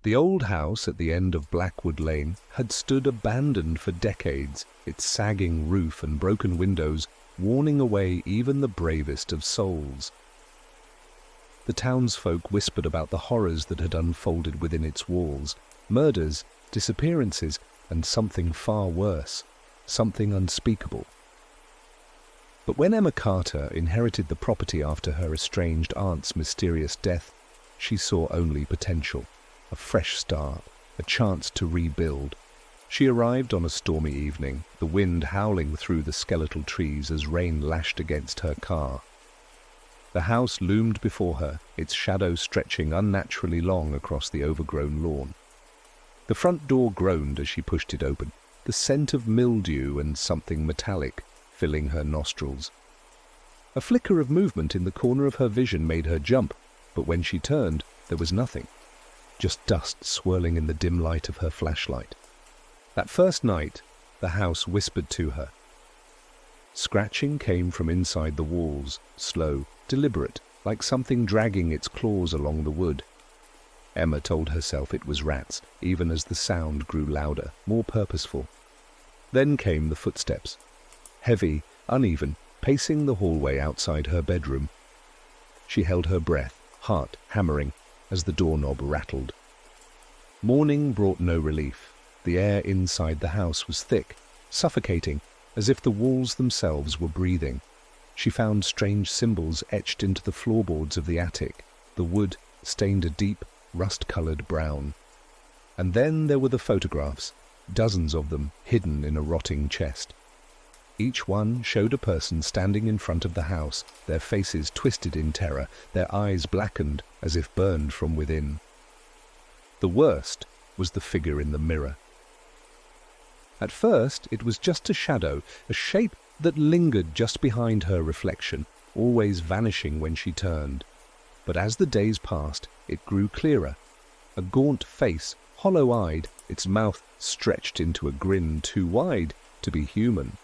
The old house at the end of Blackwood Lane had stood abandoned for decades, its sagging roof and broken windows warning away even the bravest of souls. The townsfolk whispered about the horrors that had unfolded within its walls, murders, disappearances, and something far worse, something unspeakable. But when Emma Carter inherited the property after her estranged aunt's mysterious death, she saw only potential, a fresh start, a chance to rebuild. She arrived on a stormy evening, the wind howling through the skeletal trees as rain lashed against her car. The house loomed before her, its shadow stretching unnaturally long across the overgrown lawn. The front door groaned as she pushed it open, the scent of mildew and something metallic filling her nostrils. A flicker of movement in the corner of her vision made her jump, but when she turned, there was nothing, just dust swirling in the dim light of her flashlight. That first night, the house whispered to her. Scratching came from inside the walls, slow, deliberate, like something dragging its claws along the wood. Emma told herself it was rats, even as the sound grew louder, more purposeful. Then came the footsteps, heavy, uneven, pacing the hallway outside her bedroom. She held her breath, heart hammering, as the doorknob rattled. Morning brought no relief. The air inside the house was thick, suffocating, as if the walls themselves were breathing. She found strange symbols etched into the floorboards of the attic, the wood stained a deep, rust-colored brown. And then there were the photographs, dozens of them hidden in a rotting chest. Each one showed a person standing in front of the house, their faces twisted in terror, their eyes blackened as if burned from within. The worst was the figure in the mirror. At first, it was just a shadow, a shape that lingered just behind her reflection, always vanishing when she turned. But as the days passed, it grew clearer. A gaunt face, hollow-eyed, its mouth stretched into a grin too wide to be human.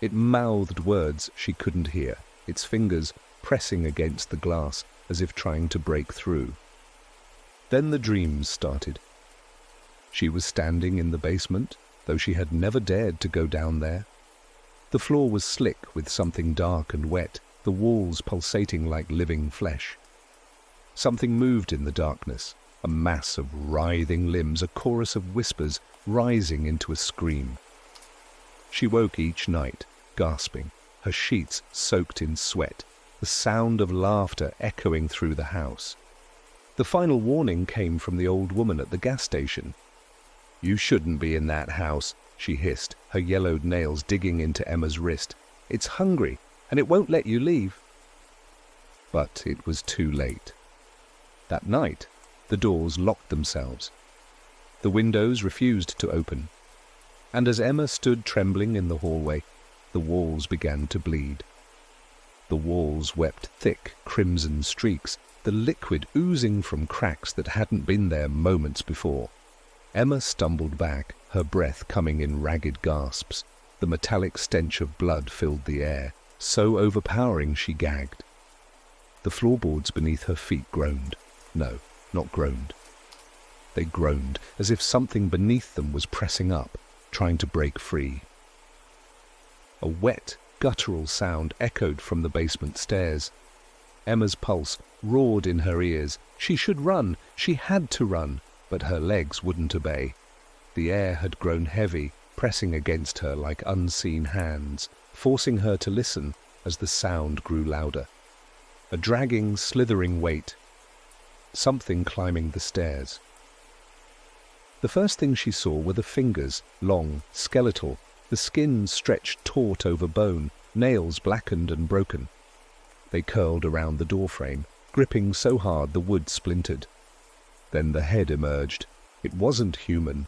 It mouthed words she couldn't hear, its fingers pressing against the glass as if trying to break through. Then the dreams started. She was standing in the basement, though she had never dared to go down there. The floor was slick with something dark and wet, the walls pulsating like living flesh. Something moved in the darkness, a mass of writhing limbs, a chorus of whispers rising into a scream. She woke each night, gasping, her sheets soaked in sweat, the sound of laughter echoing through the house. The final warning came from the old woman at the gas station. "You shouldn't be in that house," she hissed, her yellowed nails digging into Emma's wrist. "It's hungry, and it won't let you leave." But it was too late. That night, the doors locked themselves. The windows refused to open. And as Emma stood trembling in the hallway, the walls began to bleed. The walls wept thick, crimson streaks, the liquid oozing from cracks that hadn't been there moments before. Emma stumbled back, her breath coming in ragged gasps. The metallic stench of blood filled the air, so overpowering she gagged. The floorboards beneath her feet groaned. No, not groaned. They groaned, as if something beneath them was pressing up, trying to break free. A wet, guttural sound echoed from the basement stairs. Emma's pulse roared in her ears. She should run, she had to run, but her legs wouldn't obey. The air had grown heavy, pressing against her like unseen hands, forcing her to listen as the sound grew louder. A dragging, slithering weight. Something climbing the stairs. The first thing she saw were the fingers, long, skeletal, the skin stretched taut over bone, nails blackened and broken. They curled around the doorframe, gripping so hard the wood splintered. Then the head emerged. It wasn't human.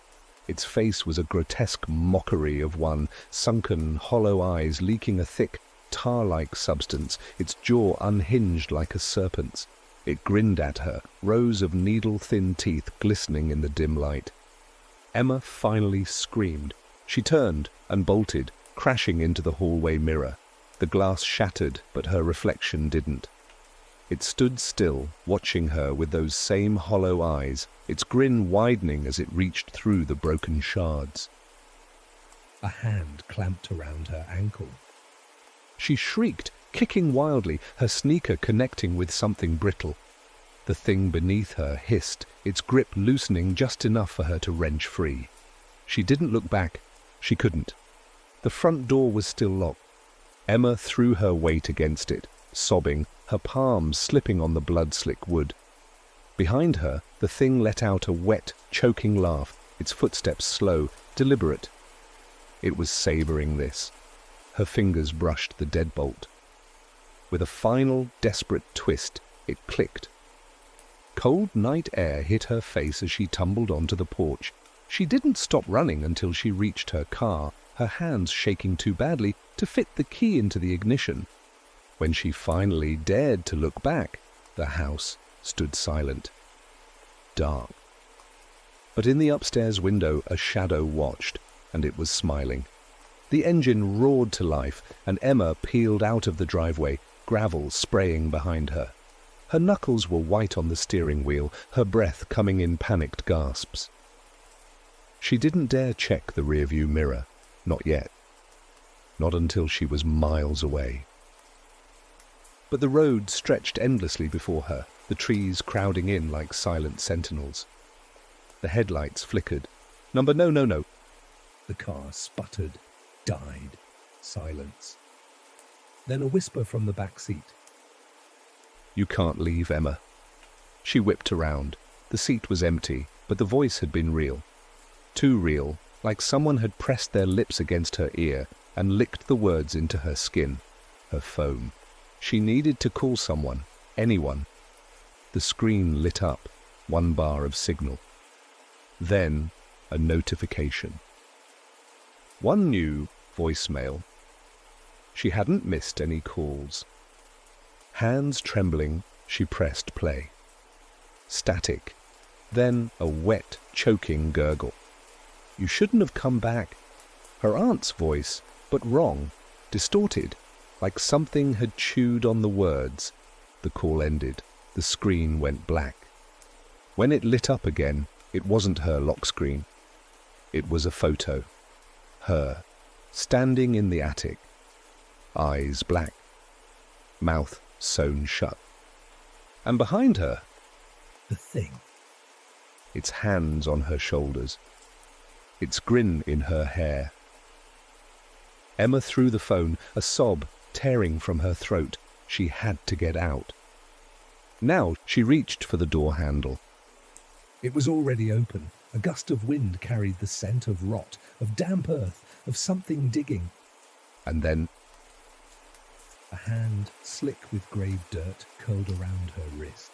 Its face was a grotesque mockery of one, sunken, hollow eyes leaking a thick, tar-like substance, its jaw unhinged like a serpent's. It grinned at her, rows of needle-thin teeth glistening in the dim light. Emma finally screamed. She turned and bolted, crashing into the hallway mirror. The glass shattered, but her reflection didn't. It stood still, watching her with those same hollow eyes, its grin widening as it reached through the broken shards. A hand clamped around her ankle. She shrieked, kicking wildly, her sneaker connecting with something brittle. The thing beneath her hissed, its grip loosening just enough for her to wrench free. She didn't look back. She couldn't. The front door was still locked. Emma threw her weight against it, sobbing, her palms slipping on the blood-slick wood. Behind her, the thing let out a wet, choking laugh, its footsteps slow, deliberate. It was savoring this. Her fingers brushed the deadbolt. With a final, desperate twist, it clicked. Cold night air hit her face as she tumbled onto the porch. She didn't stop running until she reached her car, her hands shaking too badly to fit the key into the ignition. When she finally dared to look back, the house stood silent. Dark. But in the upstairs window a shadow watched, and it was smiling. The engine roared to life, and Emma peeled out of the driveway, gravel spraying behind her. Her knuckles were white on the steering wheel, her breath coming in panicked gasps. She didn't dare check the rearview mirror. Not yet. Not until she was miles away. But the road stretched endlessly before her, the trees crowding in like silent sentinels. The headlights flickered. No. The car sputtered, died. Silence. Then a whisper from the back seat. You can't leave, Emma. She whipped around. The seat was empty, but the voice had been real. Too real, like someone had pressed their lips against her ear and licked the words into her skin, her phone. She needed to call someone, anyone. The screen lit up, one bar of signal. Then, a notification. One new voicemail. She hadn't missed any calls. Hands trembling, she pressed play. Static. Then a wet, choking gurgle. You shouldn't have come back. Her aunt's voice, but wrong, distorted, like something had chewed on the words. The call ended. The screen went black. When it lit up again, it wasn't her lock screen. It was a photo. Her, standing in the attic. Eyes black. Mouth sewn shut. And behind her, The thing. its hands on her shoulders, its grin in her hair. Emma threw the phone, a sob tearing from her throat. She had to get out. Now she reached for the door handle. It was already open. A gust of wind carried the scent of rot, of damp earth, of something digging. And then A hand, slick with grave dirt, curled around her wrist.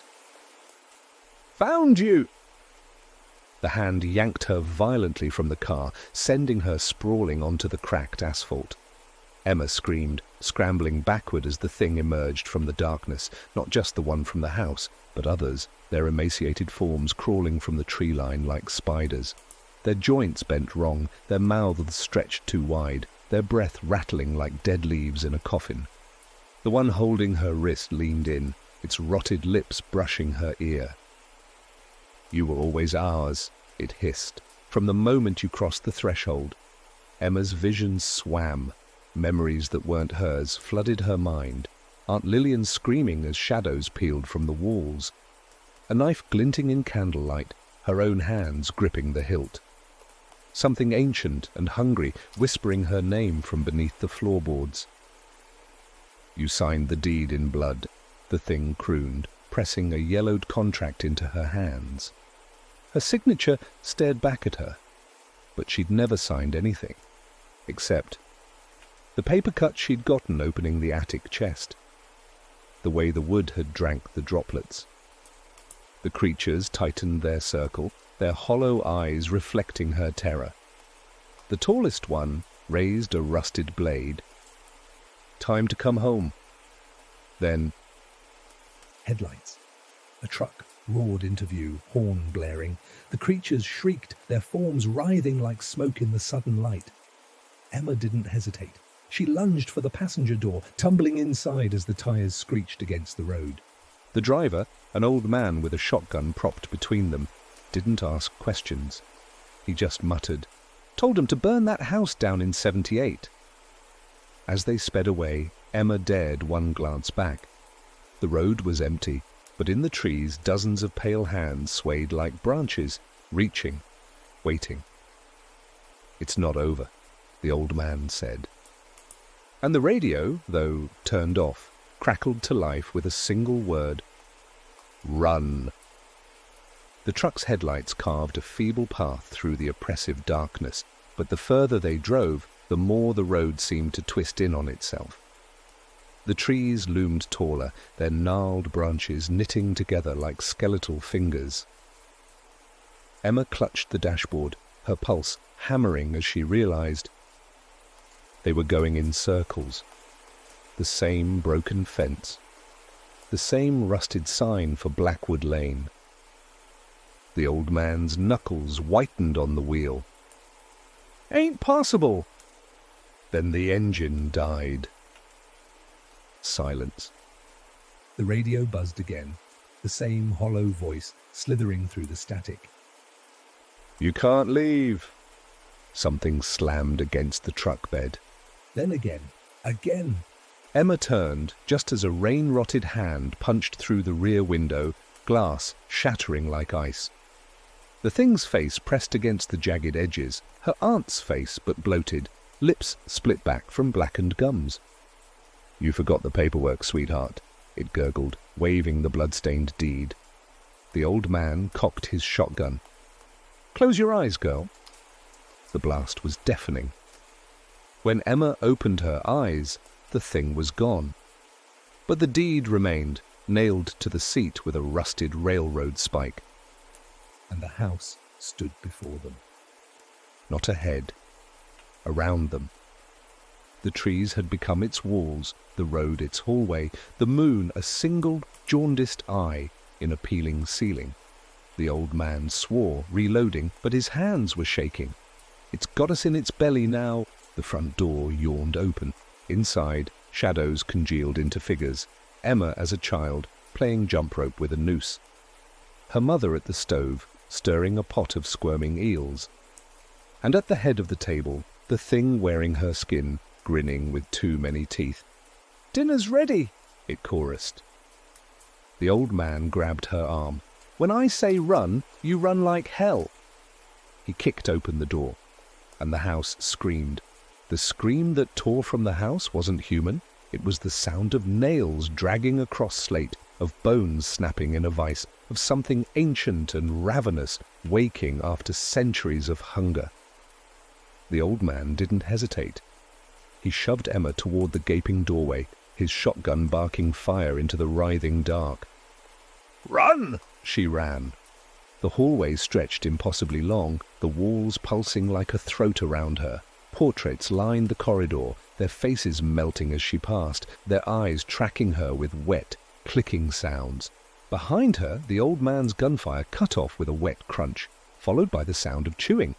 "Found you!" The hand yanked her violently from the car, sending her sprawling onto the cracked asphalt. Emma screamed, scrambling backward as the thing emerged from the darkness, not just the one from the house, but others, their emaciated forms crawling from the tree line like spiders. Their joints bent wrong, their mouths stretched too wide, their breath rattling like dead leaves in a coffin. The one holding her wrist leaned in, its rotted lips brushing her ear. "You were always ours," it hissed, "from the moment you crossed the threshold." Emma's vision swam. Memories that weren't hers flooded her mind. Aunt Lillian screaming as shadows peeled from the walls. A knife glinting in candlelight, her own hands gripping the hilt. Something ancient and hungry whispering her name from beneath the floorboards. "You signed the deed in blood," the thing crooned, pressing a yellowed contract into her hands. Her signature stared back at her, but she'd never signed anything, except the paper cut she'd gotten opening the attic chest, the way the wood had drank the droplets. The creatures tightened their circle, their hollow eyes reflecting her terror. The tallest one raised a rusted blade. "Time to come home." Then Headlights. A truck roared into view, horn blaring. The creatures shrieked, their forms writhing like smoke in the sudden light. Emma didn't hesitate. She lunged for the passenger door, tumbling inside as the tires screeched against the road. The driver, an old man with a shotgun propped between them, didn't ask questions. He just muttered, "Told him to burn that house down in 78. As they sped away, Emma dared one glance back. The road was empty, but in the trees dozens of pale hands swayed like branches, reaching, waiting. "It's not over," the old man said. And the radio, though turned off, crackled to life with a single word: "Run." The truck's headlights carved a feeble path through the oppressive darkness, but the further they drove, the more the road seemed to twist in on itself. The trees loomed taller, their gnarled branches knitting together like skeletal fingers. Emma clutched the dashboard, her pulse hammering as she realized they were going in circles. The same broken fence, the same rusted sign for Blackwood Lane. The old man's knuckles whitened on the wheel. "Ain't possible!" Then the engine died. Silence. The radio buzzed again, the same hollow voice slithering through the static. "You can't leave." Something slammed against the truck bed. Then again. Emma turned just as a rain-rotted hand punched through the rear window, glass shattering like ice. The thing's face pressed against the jagged edges, her aunt's face but bloated, lips split back from blackened gums. "You forgot the paperwork, sweetheart," it gurgled, waving the blood-stained deed. The old man cocked his shotgun. "Close your eyes, girl." The blast was deafening. When Emma opened her eyes, the thing was gone. But the deed remained, nailed to the seat with a rusted railroad spike. And the house stood before them. Not ahead. Around them. The trees had become its walls, the road its hallway, the moon a single jaundiced eye in a peeling ceiling. The old man swore, reloading, but his hands were shaking. "It's got us in its belly now." The front door yawned open. Inside, shadows congealed into figures. Emma as a child, playing jump rope with a noose. Her mother at the stove, stirring a pot of squirming eels. And at the head of the table, the thing wearing her skin, grinning with too many teeth. "Dinner's ready," it chorused. The old man grabbed her arm. "When I say run, you run like hell." He kicked open the door, and the house screamed. The scream that tore from the house wasn't human. It was the sound of nails dragging across slate, of bones snapping in a vice, of something ancient and ravenous waking after centuries of hunger. The old man didn't hesitate. He shoved Emma toward the gaping doorway, his shotgun barking fire into the writhing dark. "Run!" she ran. The hallway stretched impossibly long, the walls pulsing like a throat around her. Portraits lined the corridor, their faces melting as she passed, their eyes tracking her with wet, clicking sounds. Behind her, the old man's gunfire cut off with a wet crunch, followed by the sound of chewing.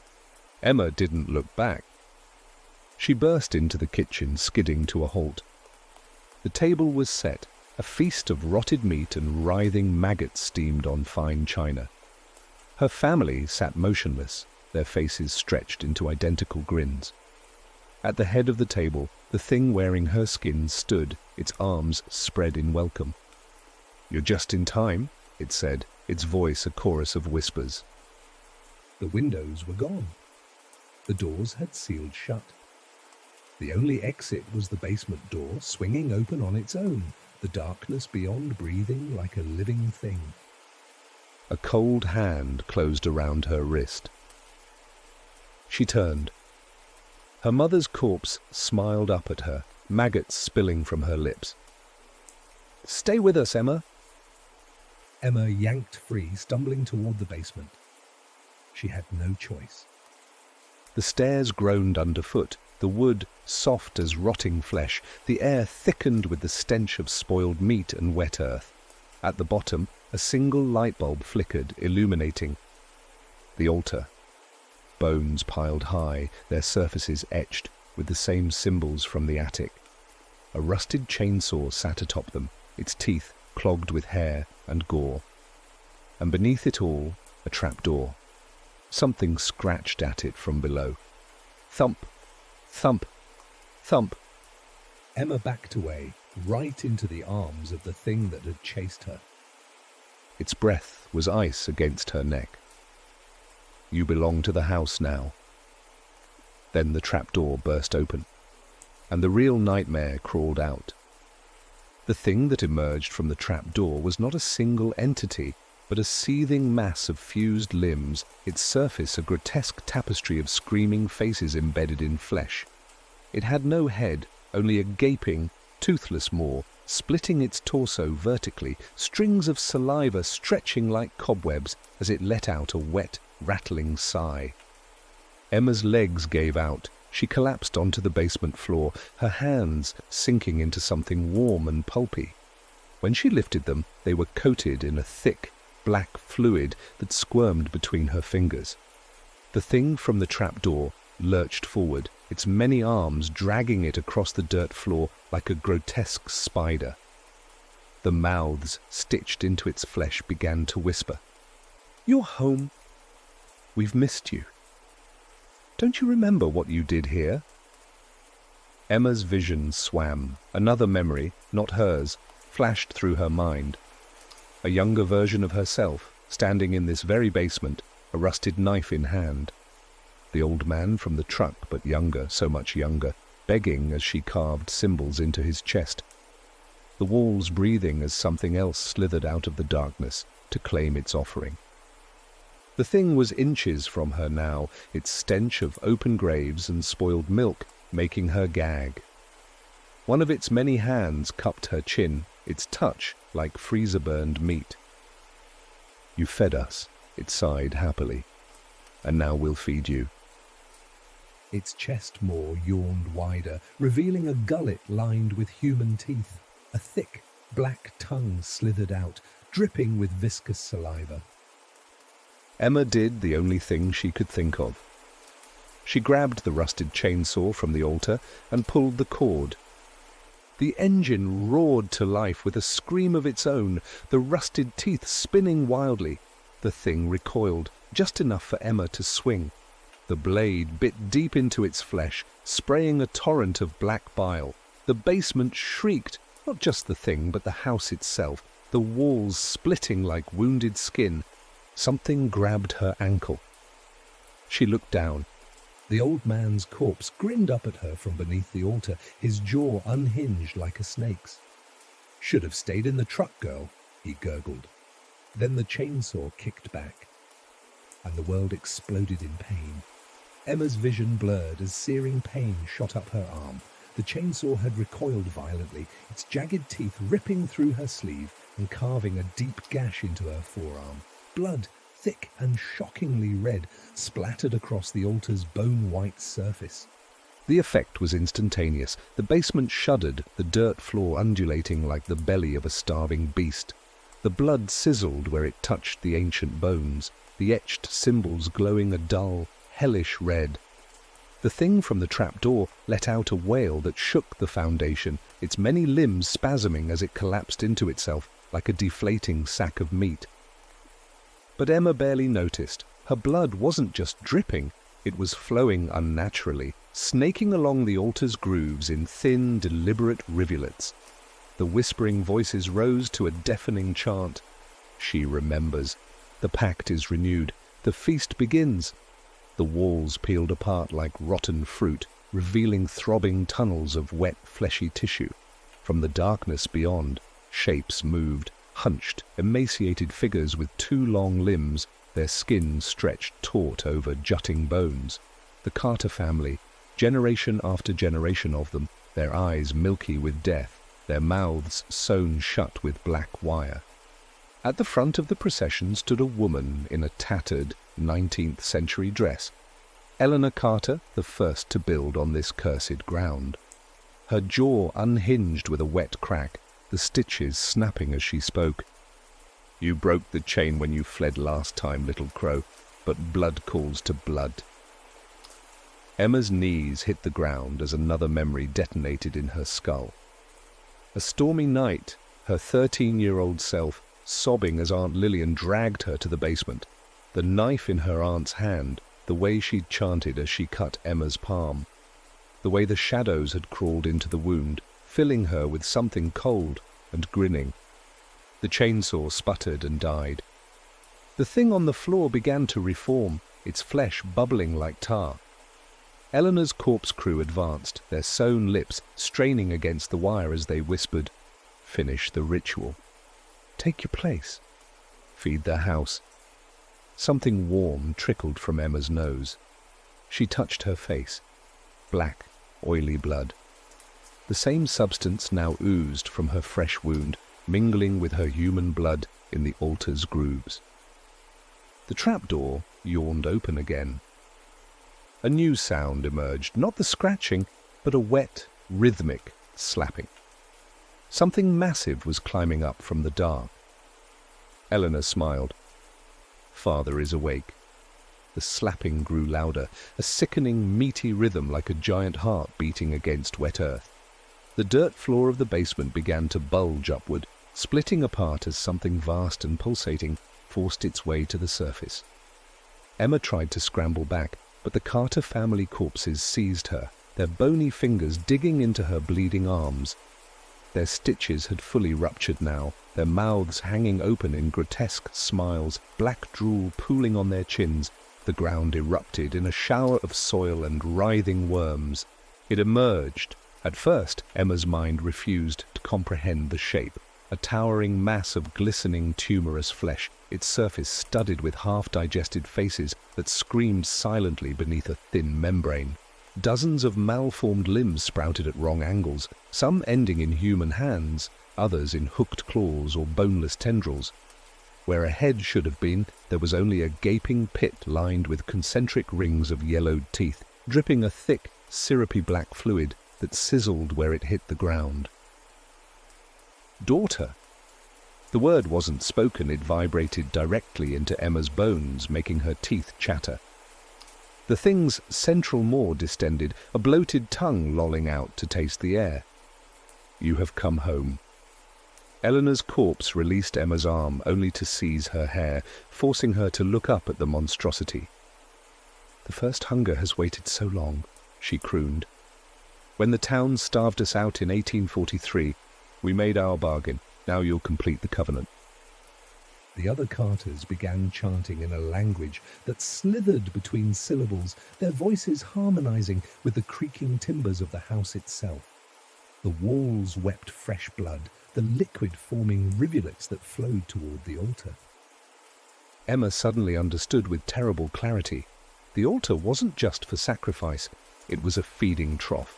Emma didn't look back. She burst into the kitchen, skidding to a halt. The table was set, a feast of rotted meat and writhing maggots steamed on fine china. Her family sat motionless, their faces stretched into identical grins. At the head of the table, the thing wearing her skin stood, its arms spread in welcome. "You're just in time," it said, its voice a chorus of whispers. The windows were gone. The doors had sealed shut. The only exit was the basement door, swinging open on its own, the darkness beyond breathing like a living thing. A cold hand closed around her wrist. She turned. Her mother's corpse smiled up at her, maggots spilling from her lips. "Stay with us, Emma." Emma yanked free, stumbling toward the basement. She had no choice. The stairs groaned underfoot, the wood soft as rotting flesh, the air thickened with the stench of spoiled meat and wet earth. At the bottom, a single light bulb flickered, illuminating the altar. Bones piled high, their surfaces etched with the same symbols from the attic. A rusted chainsaw sat atop them, its teeth clogged with hair and gore. And beneath it all, a trapdoor. Something scratched at it from below. Thump, thump, thump. Emma backed away, right into the arms of the thing that had chased her. Its breath was ice against her neck. You belong to the house now. Then the trapdoor burst open, and the real nightmare crawled out. The thing that emerged from the trapdoor was not a single entity, but a seething mass of fused limbs, its surface a grotesque tapestry of screaming faces embedded in flesh. It had no head, only a gaping, toothless maw, splitting its torso vertically, strings of saliva stretching like cobwebs as it let out a wet, rattling sigh. Emma's legs gave out. She collapsed onto the basement floor, her hands sinking into something warm and pulpy. When she lifted them, they were coated in a thick, black fluid that squirmed between her fingers. The thing from the trapdoor lurched forward, its many arms dragging it across the dirt floor like a grotesque spider. The mouths stitched into its flesh began to whisper, "You're home. We've missed you. Don't you remember what you did here?" Emma's vision swam. Another memory, not hers, flashed through her mind. A younger version of herself, standing in this very basement, a rusted knife in hand. The old man from the truck, but younger, so much younger, begging as she carved symbols into his chest. The walls breathing as something else slithered out of the darkness to claim its offering. The thing was inches from her now, its stench of open graves and spoiled milk making her gag. One of its many hands cupped her chin, its touch like freezer-burned meat. "You fed us," it sighed happily, "and now we'll feed you." Its chest maw yawned wider, revealing a gullet lined with human teeth. A thick, black tongue slithered out, dripping with viscous saliva. Emma did the only thing she could think of. She grabbed the rusted chainsaw from the altar and pulled the cord. The engine roared to life with a scream of its own, the rusted teeth spinning wildly. The thing recoiled, just enough for Emma to swing. The blade bit deep into its flesh, spraying a torrent of black bile. The basement shrieked, not just the thing, but the house itself, the walls splitting like wounded skin. Something grabbed her ankle. She looked down. The old man's corpse grinned up at her from beneath the altar, his jaw unhinged like a snake's. "Should have stayed in the truck, girl," he gurgled. Then the chainsaw kicked back, and the world exploded in pain. Emma's vision blurred as searing pain shot up her arm. The chainsaw had recoiled violently, its jagged teeth ripping through her sleeve and carving a deep gash into her forearm. Blood, thick and shockingly red, splattered across the altar's bone-white surface. The effect was instantaneous. The basement shuddered, the dirt floor undulating like the belly of a starving beast. The blood sizzled where it touched the ancient bones, the etched symbols glowing a dull, hellish red. The thing from the trapdoor let out a wail that shook the foundation, its many limbs spasming as it collapsed into itself like a deflating sack of meat. But Emma barely noticed. Her blood wasn't just dripping, it was flowing unnaturally, snaking along the altar's grooves in thin, deliberate rivulets. The whispering voices rose to a deafening chant. She remembers. The pact is renewed. The feast begins. The walls peeled apart like rotten fruit, revealing throbbing tunnels of wet, fleshy tissue. From the darkness beyond, shapes moved, hunched, emaciated figures with two long limbs, their skin stretched taut over jutting bones. The Carter family, generation after generation of them, their eyes milky with death, their mouths sewn shut with black wire. At the front of the procession stood a woman in a tattered 19th century dress. Eleanor Carter, the first to build on this cursed ground. Her jaw unhinged with a wet crack, the stitches snapping as she spoke. "You broke the chain when you fled last time, little crow, but blood calls to blood." Emma's knees hit the ground as another memory detonated in her skull. A stormy night, her 13-year-old self sobbing as Aunt Lillian dragged her to the basement, the knife in her aunt's hand, the way she'd chanted as she cut Emma's palm, the way the shadows had crawled into the wound, filling her with something cold and grinning. The chainsaw sputtered and died. The thing on the floor began to reform, its flesh bubbling like tar. Eleanor's corpse crew advanced, their sewn lips straining against the wire as they whispered, "Finish the ritual. Take your place. Feed the house." Something warm trickled from Emma's nose. She touched her face. Black, oily blood. The same substance now oozed from her fresh wound, mingling with her human blood in the altar's grooves. The trapdoor yawned open again. A new sound emerged, not the scratching, but a wet, rhythmic slapping. Something massive was climbing up from the dark. Eleanor smiled. Father is awake. The slapping grew louder, a sickening, meaty rhythm like a giant heart beating against wet earth. The dirt floor of the basement began to bulge upward, splitting apart as something vast and pulsating forced its way to the surface. Emma tried to scramble back, but the Carter family corpses seized her, their bony fingers digging into her bleeding arms. Their stitches had fully ruptured now, their mouths hanging open in grotesque smiles, black drool pooling on their chins. The ground erupted in a shower of soil and writhing worms. It emerged. At first, Emma's mind refused to comprehend the shape. A towering mass of glistening, tumorous flesh, its surface studded with half-digested faces that screamed silently beneath a thin membrane. Dozens of malformed limbs sprouted at wrong angles, some ending in human hands, others in hooked claws or boneless tendrils. Where a head should have been, there was only a gaping pit lined with concentric rings of yellowed teeth, dripping a thick, syrupy black fluid that sizzled where it hit the ground. Daughter. The word wasn't spoken, it vibrated directly into Emma's bones, making her teeth chatter. The thing's central maw distended, a bloated tongue lolling out to taste the air. You have come home. Eleanor's corpse released Emma's arm, only to seize her hair, forcing her to look up at the monstrosity. The first hunger has waited so long, she crooned. When the town starved us out in 1843, we made our bargain. Now you'll complete the covenant. The other Carters began chanting in a language that slithered between syllables, their voices harmonizing with the creaking timbers of the house itself. The walls wept fresh blood, the liquid forming rivulets that flowed toward the altar. Emma suddenly understood with terrible clarity. The altar wasn't just for sacrifice, it was a feeding trough.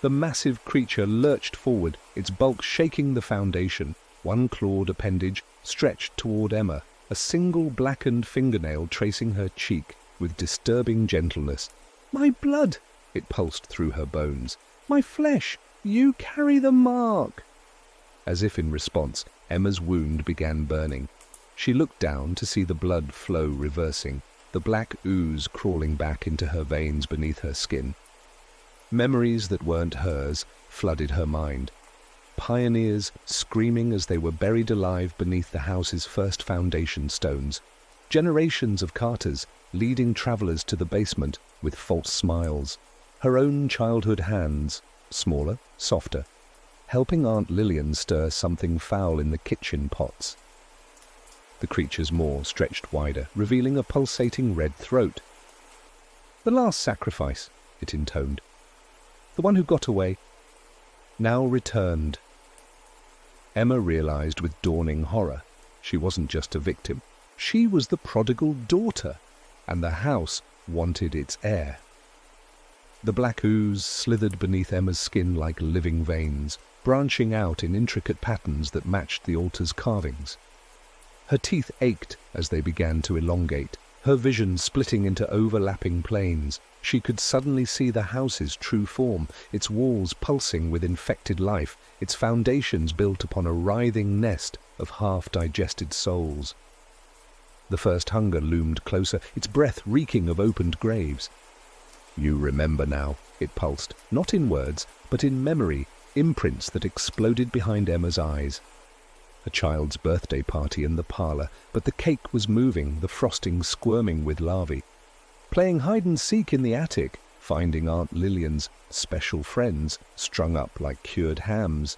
The massive creature lurched forward, its bulk shaking the foundation, one clawed appendage stretched toward Emma, a single blackened fingernail tracing her cheek with disturbing gentleness. "My blood!" it pulsed through her bones. "My flesh! You carry the mark!" As if in response, Emma's wound began burning. She looked down to see the blood flow reversing, the black ooze crawling back into her veins beneath her skin. Memories that weren't hers flooded her mind. Pioneers screaming as they were buried alive beneath the house's first foundation stones. Generations of Carters leading travelers to the basement with false smiles. Her own childhood hands, smaller, softer, helping Aunt Lillian stir something foul in the kitchen pots. The creature's maw stretched wider, revealing a pulsating red throat. "The last sacrifice," it intoned. "The one who got away, now returned." Emma realized with dawning horror, she wasn't just a victim. She was the prodigal daughter, and the house wanted its heir. The black ooze slithered beneath Emma's skin like living veins, branching out in intricate patterns that matched the altar's carvings. Her teeth ached as they began to elongate, her vision splitting into overlapping planes. She could suddenly see the house's true form, its walls pulsing with infected life, its foundations built upon a writhing nest of half-digested souls. The first hunger loomed closer, its breath reeking of opened graves. "You remember now," it pulsed, not in words, but in memory, imprints that exploded behind Emma's eyes. A child's birthday party in the parlour, but the cake was moving, the frosting squirming with larvae. Playing hide-and-seek in the attic, finding Aunt Lillian's special friends strung up like cured hams.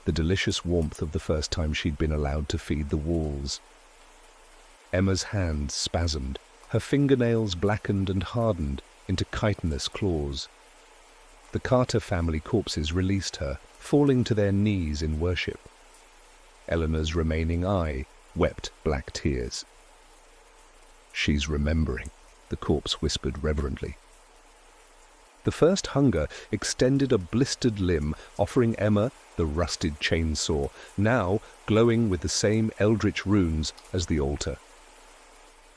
The delicious warmth of the first time she'd been allowed to feed the walls. Emma's hand spasmed, her fingernails blackened and hardened into chitinous claws. The Carter family corpses released her, falling to their knees in worship. Eleanor's remaining eye wept black tears. "She's remembering," the corpse whispered reverently. The first hunger extended a blistered limb, offering Emma the rusted chainsaw, now glowing with the same eldritch runes as the altar.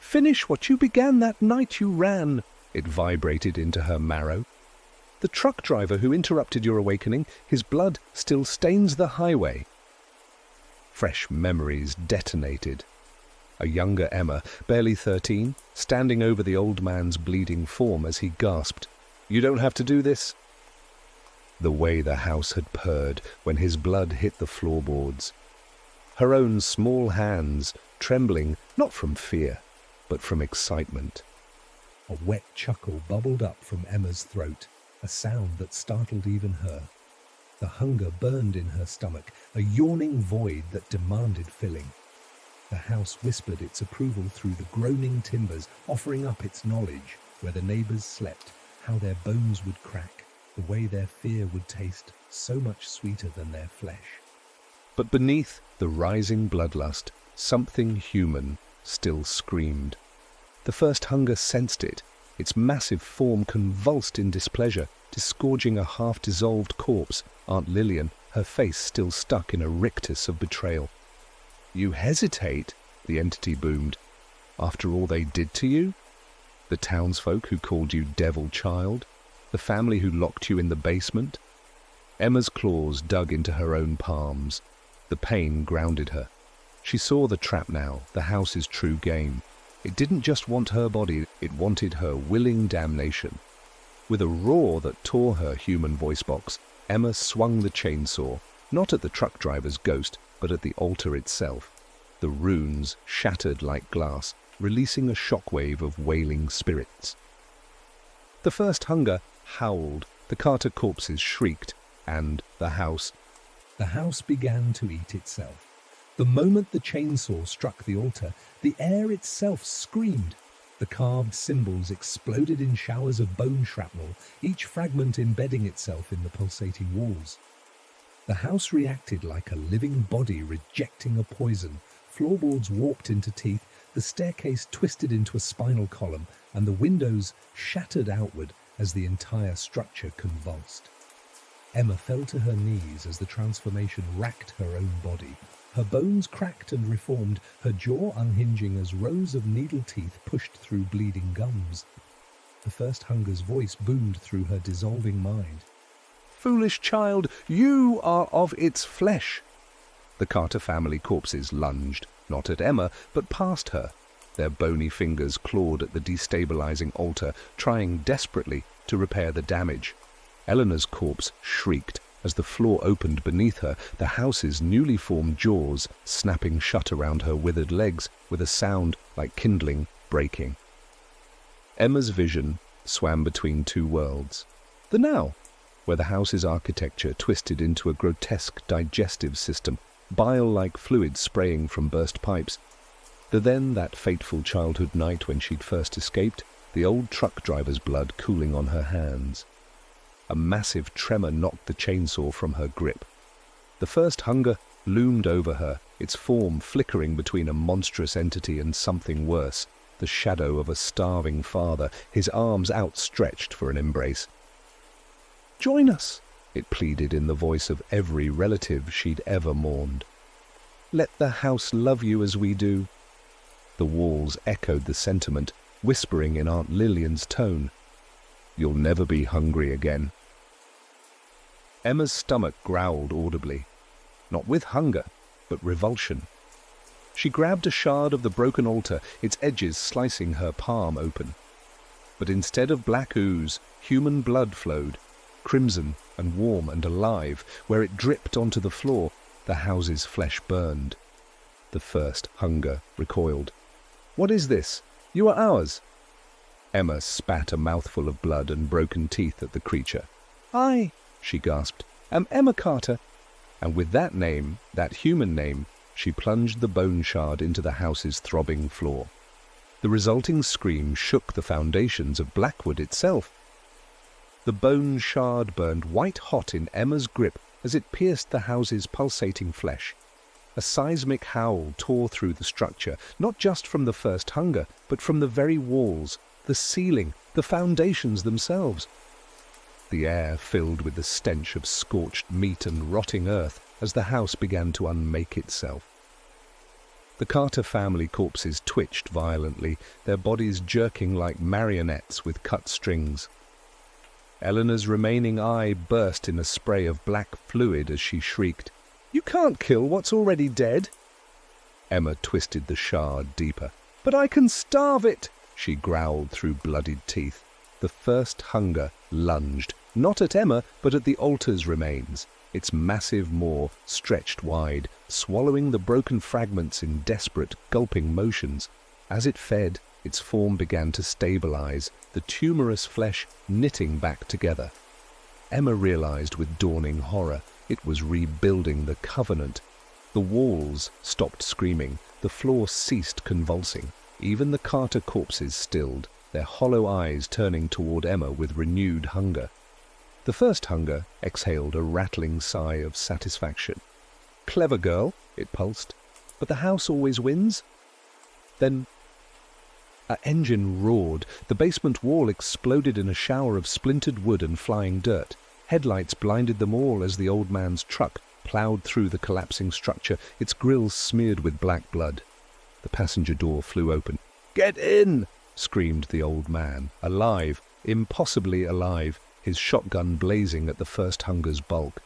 "Finish what you began that night you ran," it vibrated into her marrow. "The truck driver who interrupted your awakening, his blood still stains the highway." Fresh memories detonated. A younger Emma, barely 13, standing over the old man's bleeding form as he gasped, "You don't have to do this." The way the house had purred when his blood hit the floorboards. Her own small hands trembling not from fear, but from excitement. A wet chuckle bubbled up from Emma's throat, a sound that startled even her. The hunger burned in her stomach, a yawning void that demanded filling. The house whispered its approval through the groaning timbers, offering up its knowledge, where the neighbours slept, how their bones would crack, the way their fear would taste so much sweeter than their flesh. But beneath the rising bloodlust, something human still screamed. The first hunger sensed it, its massive form convulsed in displeasure, disgorging a half-dissolved corpse, Aunt Lillian, her face still stuck in a rictus of betrayal. "You hesitate," the entity boomed. "After all they did to you? The townsfolk who called you devil child? The family who locked you in the basement?" Emma's claws dug into her own palms. The pain grounded her. She saw the trap now, the house's true game. It didn't just want her body, it wanted her willing damnation. With a roar that tore her human voice box, Emma swung the chainsaw, not at the truck driver's ghost, but at the altar itself. The runes shattered like glass, releasing a shockwave of wailing spirits. The first hunger howled, the Carter corpses shrieked, and the house began to eat itself. The moment the chainsaw struck the altar, the air itself screamed. The carved symbols exploded in showers of bone shrapnel, each fragment embedding itself in the pulsating walls. The house reacted like a living body rejecting a poison. Floorboards warped into teeth, the staircase twisted into a spinal column, and the windows shattered outward as the entire structure convulsed. Emma fell to her knees as the transformation racked her own body. Her bones cracked and reformed, her jaw unhinging as rows of needle teeth pushed through bleeding gums. The first hunger's voice boomed through her dissolving mind. "Foolish child, you are of its flesh." The Carter family corpses lunged, not at Emma, but past her. Their bony fingers clawed at the destabilizing altar, trying desperately to repair the damage. Eleanor's corpse shrieked as the floor opened beneath her, the house's newly formed jaws snapping shut around her withered legs with a sound like kindling breaking. Emma's vision swam between two worlds. The now, where the house's architecture twisted into a grotesque digestive system, bile-like fluid spraying from burst pipes. The then that fateful childhood night when she'd first escaped, the old truck driver's blood cooling on her hands. A massive tremor knocked the chainsaw from her grip. The first hunger loomed over her, its form flickering between a monstrous entity and something worse, the shadow of a starving father, his arms outstretched for an embrace. "Join us," it pleaded in the voice of every relative she'd ever mourned. "Let the house love you as we do." The walls echoed the sentiment, whispering in Aunt Lillian's tone, "You'll never be hungry again." Emma's stomach growled audibly, not with hunger, but revulsion. She grabbed a shard of the broken altar, its edges slicing her palm open. But instead of black ooze, human blood flowed, crimson and warm and alive. Where it dripped onto the floor, The house's flesh burned. The first hunger recoiled. "What is this? You are ours." Emma spat a mouthful of blood and broken teeth at the creature. "I," she gasped, "am Emma Carter." And with that name, that human name, she plunged the bone shard into the house's throbbing floor. The resulting scream shook the foundations of Blackwood itself. The bone shard burned white-hot in Emma's grip as it pierced the house's pulsating flesh. A seismic howl tore through the structure, not just from the first hunger, but from the very walls, the ceiling, the foundations themselves. The air filled with the stench of scorched meat and rotting earth as the house began to unmake itself. The Carter family corpses twitched violently, their bodies jerking like marionettes with cut strings. Eleanor's remaining eye burst in a spray of black fluid as she shrieked, "You can't kill what's already dead!" Emma twisted the shard deeper. "But I can starve it!" she growled through bloodied teeth. The first hunger lunged, not at Emma, but at the altar's remains, its massive maw stretched wide, swallowing the broken fragments in desperate, gulping motions. As it fed, its form began to stabilize, the tumorous flesh knitting back together. Emma realized with dawning horror it was rebuilding the covenant. The walls stopped screaming, the floor ceased convulsing. Even the Carter corpses stilled, their hollow eyes turning toward Emma with renewed hunger. The first hunger exhaled a rattling sigh of satisfaction. "Clever girl," it pulsed. "But the house always wins." Then an engine roared. The basement wall exploded in a shower of splintered wood and flying dirt. Headlights blinded them all as the old man's truck plowed through the collapsing structure, its grills smeared with black blood. The passenger door flew open. "Get in!" screamed the old man, alive, impossibly alive, his shotgun blazing at the first hunger's bulk.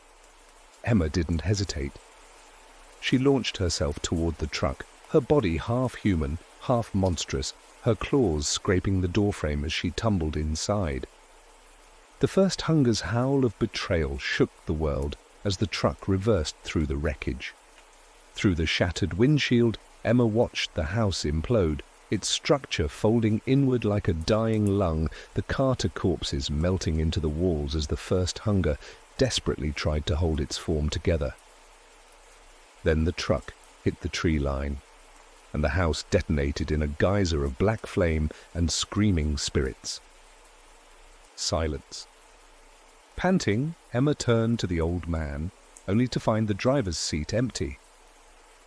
Emma didn't hesitate. She launched herself toward the truck, her body half human, half monstrous, her claws scraping the doorframe as she tumbled inside. The first hunger's howl of betrayal shook the world as the truck reversed through the wreckage. Through the shattered windshield, Emma watched the house implode, its structure folding inward like a dying lung, the Carter corpses melting into the walls as the first hunger desperately tried to hold its form together. Then the truck hit the tree line, and the house detonated in a geyser of black flame and screaming spirits. Silence. Panting, Emma turned to the old man, only to find the driver's seat empty.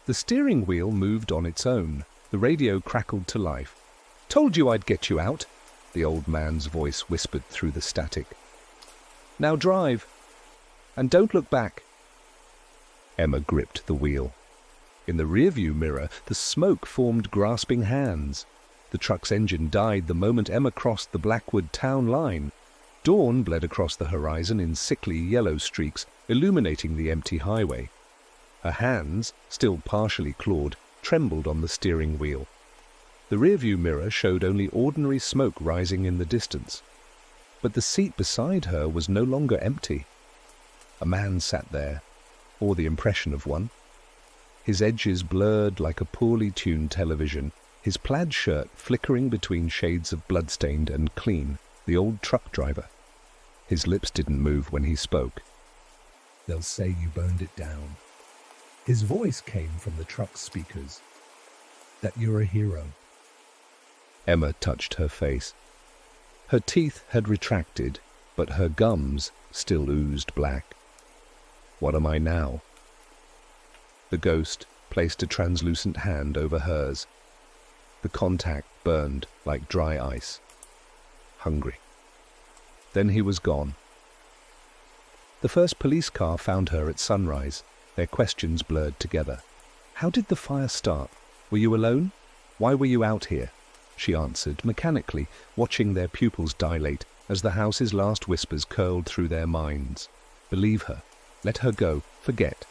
The steering wheel moved on its own. The radio crackled to life. "Told you I'd get you out," the old man's voice whispered through the static. "Now drive, and don't look back." Emma gripped the wheel. In the rearview mirror, the smoke formed grasping hands. The truck's engine died the moment Emma crossed the Blackwood town line. Dawn bled across the horizon in sickly yellow streaks, illuminating the empty highway. Her hands, still partially clawed, trembled on the steering wheel. The rearview mirror showed only ordinary smoke rising in the distance. But the seat beside her was no longer empty. A man sat there, or the impression of one. His edges blurred like a poorly tuned television, his plaid shirt flickering between shades of bloodstained and clean, the old truck driver. His lips didn't move when he spoke. "They'll say you burned it down." His voice came from the truck's speakers. "That you're a hero." Emma touched her face. Her teeth had retracted, but her gums still oozed black. "What am I now?" The ghost placed a translucent hand over hers. The contact burned like dry ice. Hungry. Then he was gone. The first police car found her at sunrise, their questions blurred together. "How did the fire start? Were you alone? Why were you out here?" She answered mechanically, watching their pupils dilate as the house's last whispers curled through their minds. Believe her. Let her go. Forget.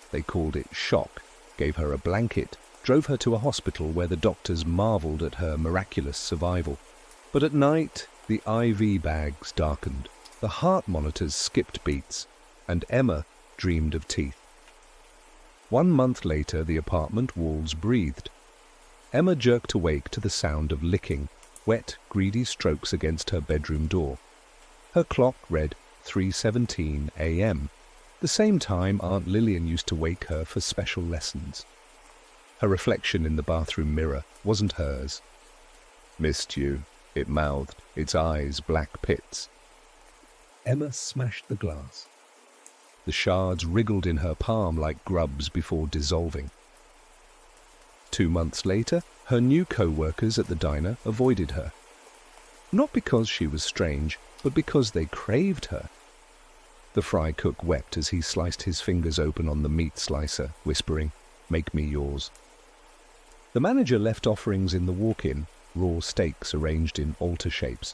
They called it shock, gave her a blanket, drove her to a hospital where the doctors marveled at her miraculous survival. But at night, the IV bags darkened, the heart monitors skipped beats, and Emma dreamed of teeth. 1 month later, the apartment walls breathed. Emma jerked awake to the sound of licking, wet, greedy strokes against her bedroom door. Her clock read 3:17 a.m., the same time Aunt Lillian used to wake her for special lessons. Her reflection in the bathroom mirror wasn't hers. "Missed you," it mouthed, its eyes black pits. Emma smashed the glass. The shards wriggled in her palm like grubs before dissolving. 2 months later, her new co-workers at the diner avoided her. Not because she was strange, but because they craved her. The fry cook wept as he sliced his fingers open on the meat slicer, whispering, "Make me yours." The manager left offerings in the walk-in, raw steaks arranged in altar shapes.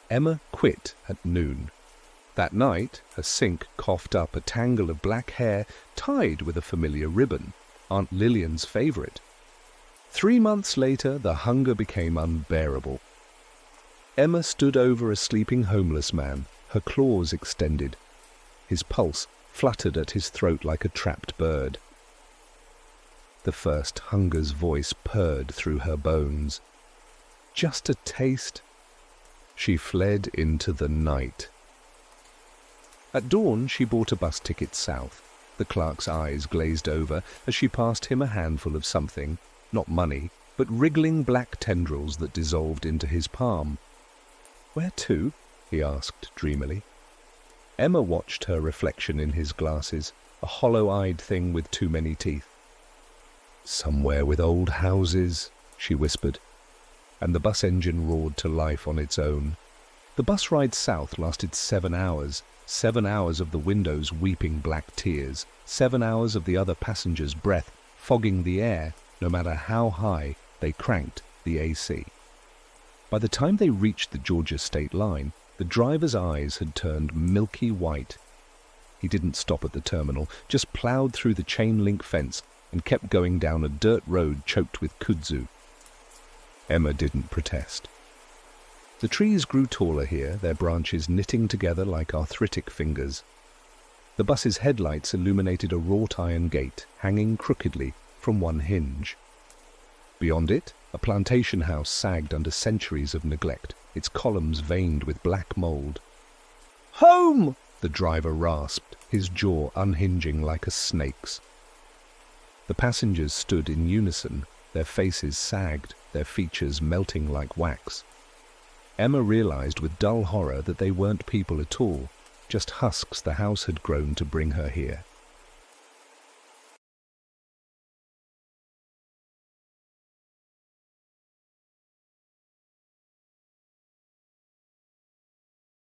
Emma quit at noon. That night, her sink coughed up a tangle of black hair tied with a familiar ribbon, Aunt Lillian's favorite. 3 months later, the hunger became unbearable. Emma stood over a sleeping homeless man, her claws extended. His pulse fluttered at his throat like a trapped bird. The first hunger's voice purred through her bones. Just a taste. She fled into the night. At dawn, she bought a bus ticket south. The clerk's eyes glazed over as she passed him a handful of something, not money, but wriggling black tendrils that dissolved into his palm. "Where to?" he asked dreamily. Emma watched her reflection in his glasses, a hollow-eyed thing with too many teeth. "Somewhere with old houses," she whispered, and the bus engine roared to life on its own. The bus ride south lasted 7 hours, 7 hours of the windows weeping black tears, 7 hours of the other passengers' breath fogging the air, no matter how high they cranked the AC. By the time they reached the Georgia state line, the driver's eyes had turned milky white. He didn't stop at the terminal, just plowed through the chain-link fence and kept going down a dirt road choked with kudzu. Emma didn't protest. The trees grew taller here, their branches knitting together like arthritic fingers. The bus's headlights illuminated a wrought iron gate hanging crookedly from one hinge. Beyond it, a plantation house sagged under centuries of neglect, its columns veined with black mold. "Home!" the driver rasped, his jaw unhinging like a snake's. The passengers stood in unison, their faces sagged, their features melting like wax. Emma realized with dull horror that they weren't people at all, just husks the house had grown to bring her here.